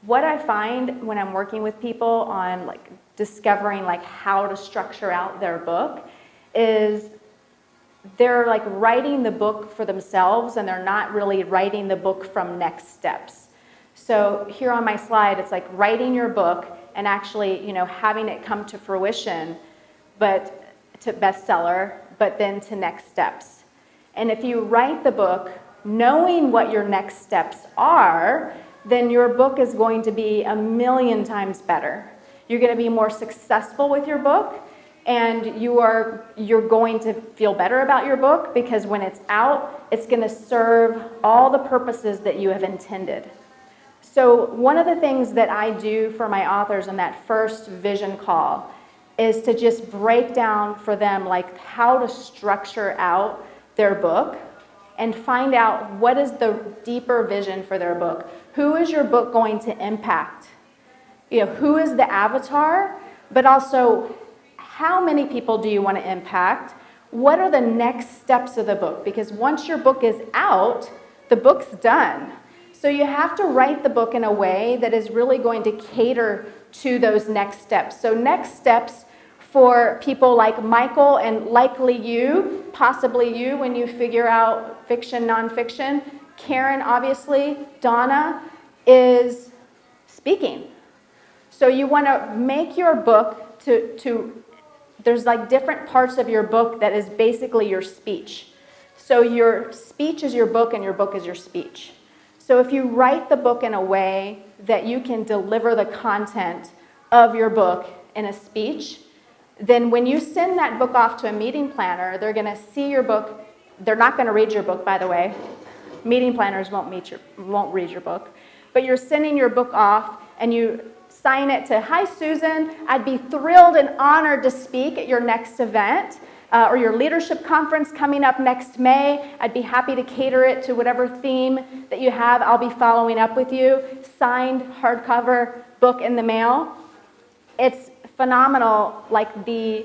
what I find when I'm working with people on like discovering like how to structure out their book is they're like writing the book for themselves and they're not really writing the book from next steps. So here on my slide, it's like writing your book and actually, you know, having it come to fruition, but to bestseller, but then to next steps. And if you write the book knowing what your next steps are, then your book is going to be 1,000,000 times better. You're going to be more successful with your book, and you're going to feel better about your book because when it's out, it's going to serve all the purposes that you have intended. So one of the things that I do for my authors in that first vision call is to just break down for them like how to structure out their book and find out what is the deeper vision for their book. Who is your book going to impact? You know, who is the avatar, but also how many people do you want to impact? What are the next steps of the book? Because once your book is out, the book's done. So you have to write the book in a way that is really going to cater to those next steps. So next steps for people like Michael and likely you, possibly you when you figure out fiction, nonfiction. Karen, obviously. Donna is speaking. So you want to make your book there's like different parts of your book that is basically your speech. So your speech is your book and your book is your speech. So if you write the book in a way that you can deliver the content of your book in a speech, then when you send that book off to a meeting planner, they're going to see your book. They're not going to read your book, by the way. Meeting planners won't read your book. But you're sending your book off and you sign it to, "Hi, Susan, I'd be thrilled and honored to speak at your next event or your leadership conference coming up next May. I'd be happy to cater it to whatever theme that you have. I'll be following up with you." Signed hardcover book in the mail. It's phenomenal, like the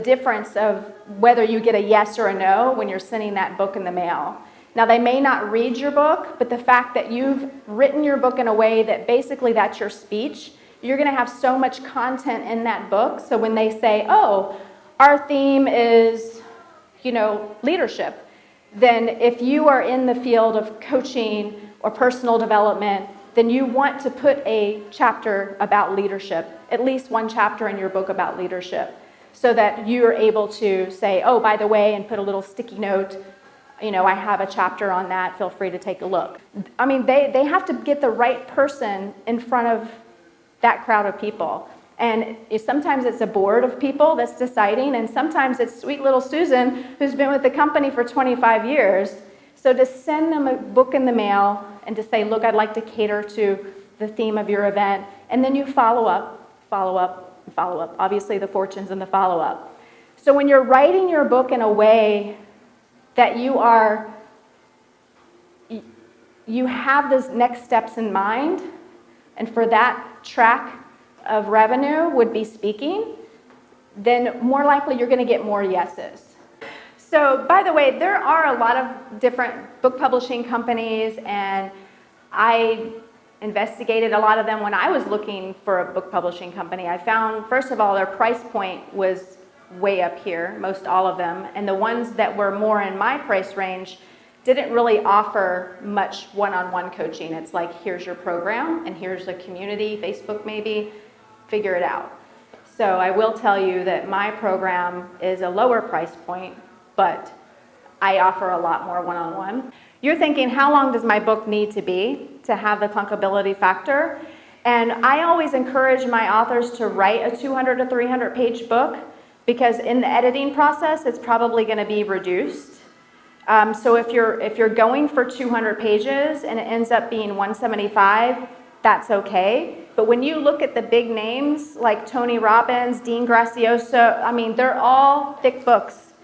difference of whether you get a yes or a no when you're sending that book in the mail. Now, they may not read your book, but the fact that you've written your book in a way that basically that's your speech, you're going to have so much content in that book. So when they say, "Oh, our theme is, leadership," then if you are in the field of coaching or personal development, then you want to put a chapter about leadership, at least one chapter in your book about leadership, so that you're able to say, "Oh, by the way," and put a little sticky note, "I have a chapter on that, feel free to take a look." I mean, they have to get the right person in front of that crowd of people. And sometimes it's a board of people that's deciding, and sometimes it's sweet little Susan who's been with the company for 25 years. So to send them a book in the mail and to say, "Look, I'd like to cater to the theme of your event," and then you follow up, and follow up. Obviously, the fortune's in the follow-up. So when you're writing your book in a way that you have those next steps in mind, and for that track of revenue would be speaking, then more likely you're going to get more yeses. So, by the way, there are a lot of different book publishing companies, and I investigated a lot of them when I was looking for a book publishing company. I found, first of all, their price point was way up here, most all of them, and the ones that were more in my price range didn't really offer much one-on-one coaching. It's like, here's your program, and here's the community, Facebook maybe, figure it out. So I will tell you that my program is a lower price point, but I offer a lot more one-on-one. You're thinking, how long does my book need to be to have the clunkability factor? And I always encourage my authors to write a 200 to 300 page book, because in the editing process, it's probably going to be reduced. So if you're going for 200 pages and it ends up being 175, that's okay. But when you look at the big names like Tony Robbins, Dean Gracioso, I mean, they're all thick books.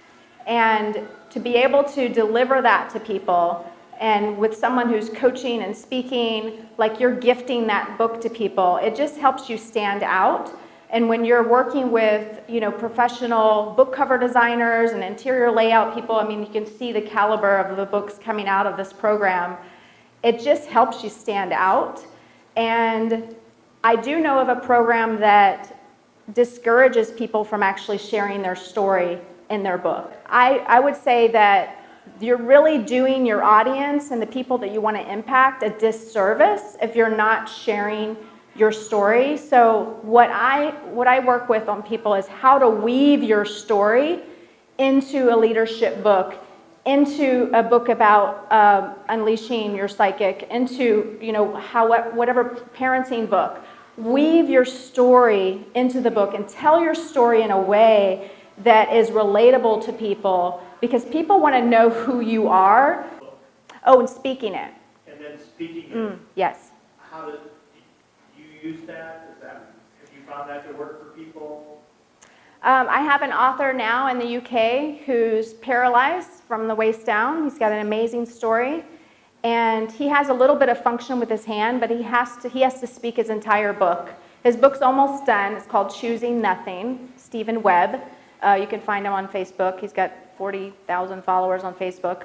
And to be able to deliver that to people, and with someone who's coaching and speaking, like you're gifting that book to people, it just helps you stand out. And when you're working with, professional book cover designers and interior layout people, I mean, you can see the caliber of the books coming out of this program. It just helps you stand out. And I do know of a program that discourages people from actually sharing their story in their book. I would say that you're really doing your audience and the people that you want to impact a disservice if you're not sharing your story. So what I work with on people is how to weave your story into a leadership book, into a book about unleashing your psychic, into whatever parenting book. Weave your story into the book and tell your story in a way that is relatable to people, because people want to know who you are. Oh, and speaking it. And then speaking it. Yes. How did you use that? Have you found that to work for people? I have an author now in the UK who's paralyzed from the waist down. He's got an amazing story. And he has a little bit of function with his hand, but he has to speak his entire book. His book's almost done. It's called Choosing Nothing, Stephen Webb. You can find him on Facebook. He's got 40,000 followers on Facebook.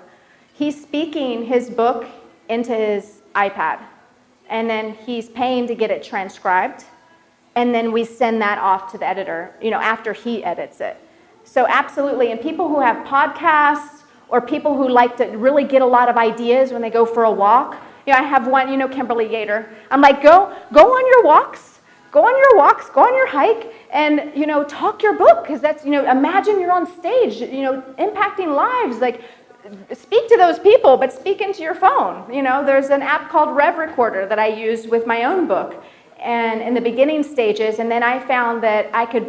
He's speaking his book into his iPad, and then he's paying to get it transcribed, and then we send that off to the editor, after he edits it. So absolutely, and people who have podcasts or people who like to really get a lot of ideas when they go for a walk. I have one, Kimberly Gator. I'm like, go on your walks. Go on your hike, and talk your book, because that's imagine you're on stage, impacting lives. Like, speak to those people, but speak into your phone. There's an app called Rev Recorder that I used with my own book, and in the beginning stages, and then I found that I could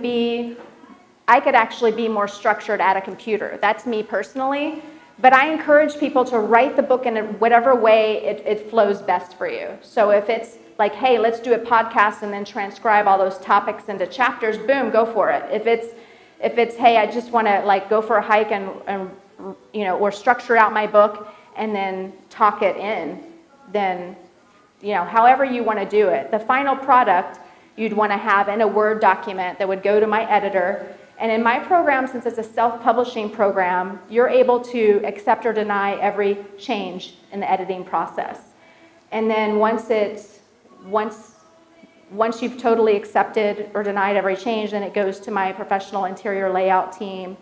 actually be more structured at a computer. That's me personally, but I encourage people to write the book in whatever way it flows best for you. So if it's like, hey, let's do a podcast and then transcribe all those topics into chapters, boom, go for it. If it's hey, I just want to go for a hike and or structure out my book and then talk it in, then however you want to do it. The final product you'd want to have in a Word document that would go to my editor. And in my program, since it's a self-publishing program, you're able to accept or deny every change in the editing process. And then once you've totally accepted or denied every change, then it goes to my professional interior layout team.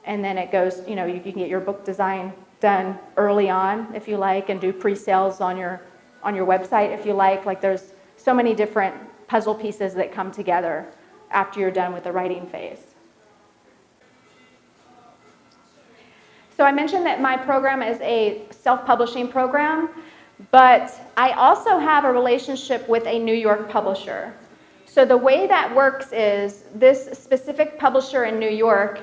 And then it goes, you can get your book design done early on if you like, and do pre-sales on your website if you like. Like, there's so many different puzzle pieces that come together after you're done with the writing phase. So I mentioned that my program is a self-publishing program, but I also have a relationship with a New York publisher. So the way that works is this specific publisher in New York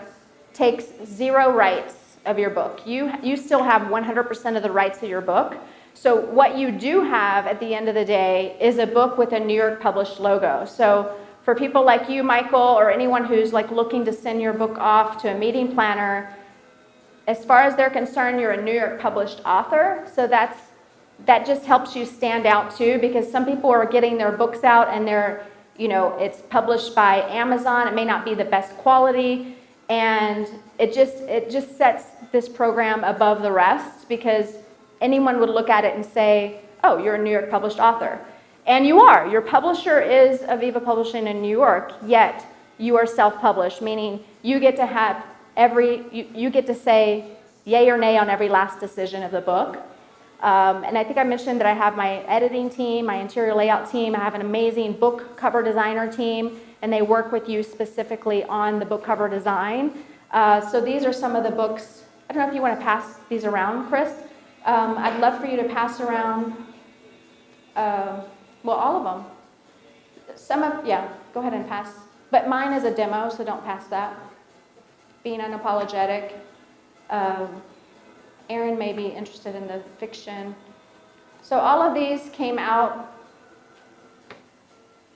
takes 0 rights of your book. You still have 100% of the rights of your book. So what you do have at the end of the day is a book with a New York published logo. So for people like you, Michael, or anyone who's looking to send your book off to a meeting planner, as far as they're concerned, you're a New York published author. So that just helps you stand out too, because some people are getting their books out and it's published by Amazon. It may not be the best quality, and it just sets this program above the rest, because anyone would look at it and say, oh, you're a New York published author. And you are. Your publisher is Aviva Publishing in New York, yet you are self-published, meaning you get to have you get to say yay or nay on every last decision of the book. And I think I mentioned that I have my editing team, my interior layout team. I have an amazing book cover designer team, and they work with you specifically on the book cover design. So these are some of the books. I don't know if you want to pass these around, Chris. I'd love for you to pass around, all of them. Go ahead and pass. But mine is a demo, so don't pass that. Being unapologetic. Aaron may be interested in the fiction. So all of these came out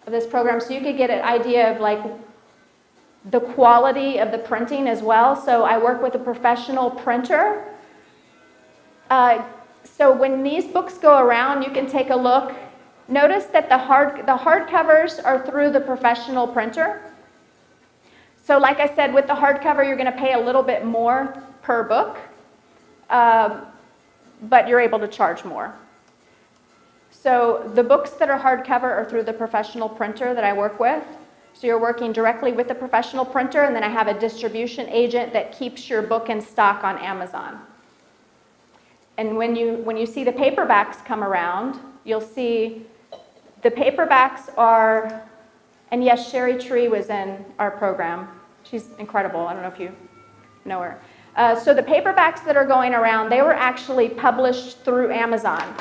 of this program, so you could get an idea of the quality of the printing as well. So I work with a professional printer. So when these books go around, you can take a look. Notice that the hardcovers are through the professional printer. So like I said, with the hardcover, you're going to pay a little bit more per book, but you're able to charge more. So the books that are hardcover are through the professional printer that I work with. So you're working directly with the professional printer, and then I have a distribution agent that keeps your book in stock on Amazon. And when you see the paperbacks come around, you'll see the paperbacks are, and yes, Sherry Tree was in our program. She's incredible. I don't know if you know her. So the paperbacks that are going around, they were actually published through Amazon.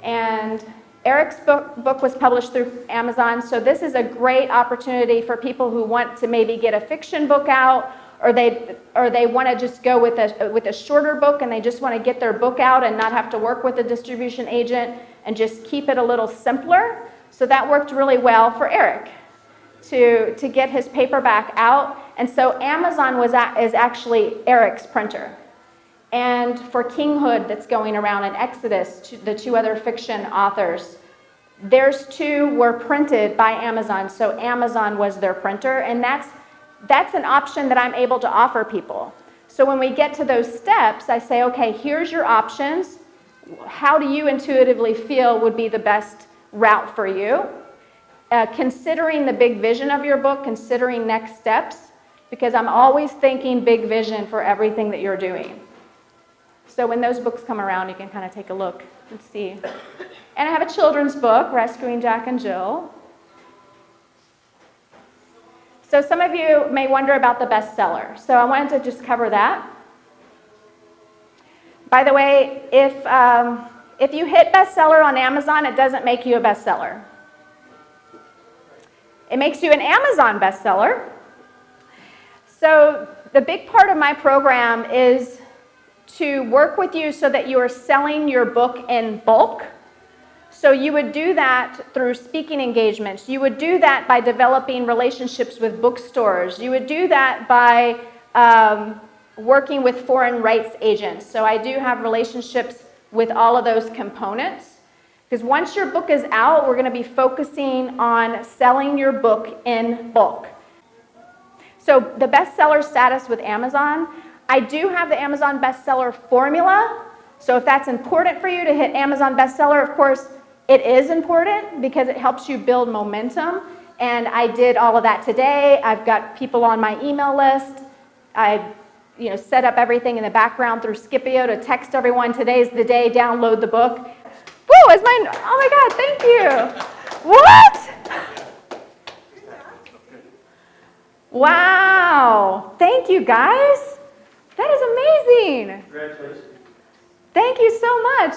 And Eric's book was published through Amazon, so this is a great opportunity for people who want to maybe get a fiction book out, or they want to just go with a shorter book and they just want to get their book out and not have to work with a distribution agent and just keep it a little simpler. So that worked really well for Eric to get his paperback out. And so Amazon is actually Eric's printer. And for Kinghood that's going around in Exodus, the two other fiction authors, theirs two were printed by Amazon, so Amazon was their printer, and that's an option that I'm able to offer people. So when we get to those steps, I say, okay, here's your options. How do you intuitively feel would be the best route for you? Considering the big vision of your book, considering next steps, because I'm always thinking big vision for everything that you're doing. So when those books come around, you can kind of take a look and see. And I have a children's book, Rescuing Jack and Jill. So some of you may wonder about the bestseller. So I wanted to just cover that. By the way, if you hit bestseller on Amazon, it doesn't make you a bestseller. It makes you an Amazon bestseller. So the big part of my program is to work with you so that you are selling your book in bulk. So you would do that through speaking engagements. You would do that by developing relationships with bookstores. You would do that by working with foreign rights agents. So I do have relationships with all of those components. Because once your book is out, we're going to be focusing on selling your book in bulk. So the bestseller status with Amazon, I do have the Amazon bestseller formula. So if that's important for you to hit Amazon bestseller, of course, it is important because it helps you build momentum. And I did all of that today. I've got people on my email list. I set up everything in the background through Scipio to text everyone, today's the day, download the book. Woo, is mine, oh my God, thank you. What? Wow, thank you guys. That is amazing. Congratulations. Thank you so much.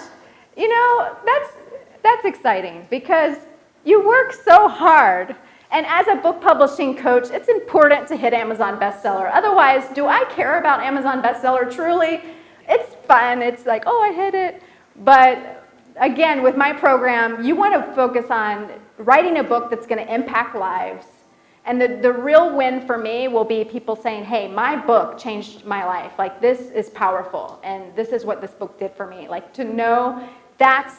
That's exciting because you work so hard. And as a book publishing coach, it's important to hit Amazon bestseller. Otherwise, do I care about Amazon bestseller truly? It's fun. It's like, oh, I hit it. But again, with my program, you want to focus on writing a book that's going to impact lives. And the real win for me will be people saying, hey, my book changed my life. Like, this is powerful, and this is what this book did for me. Like, to know that's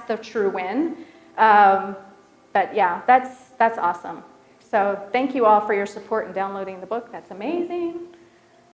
the true win. But yeah, that's awesome. So thank you all for your support in downloading the book. That's amazing.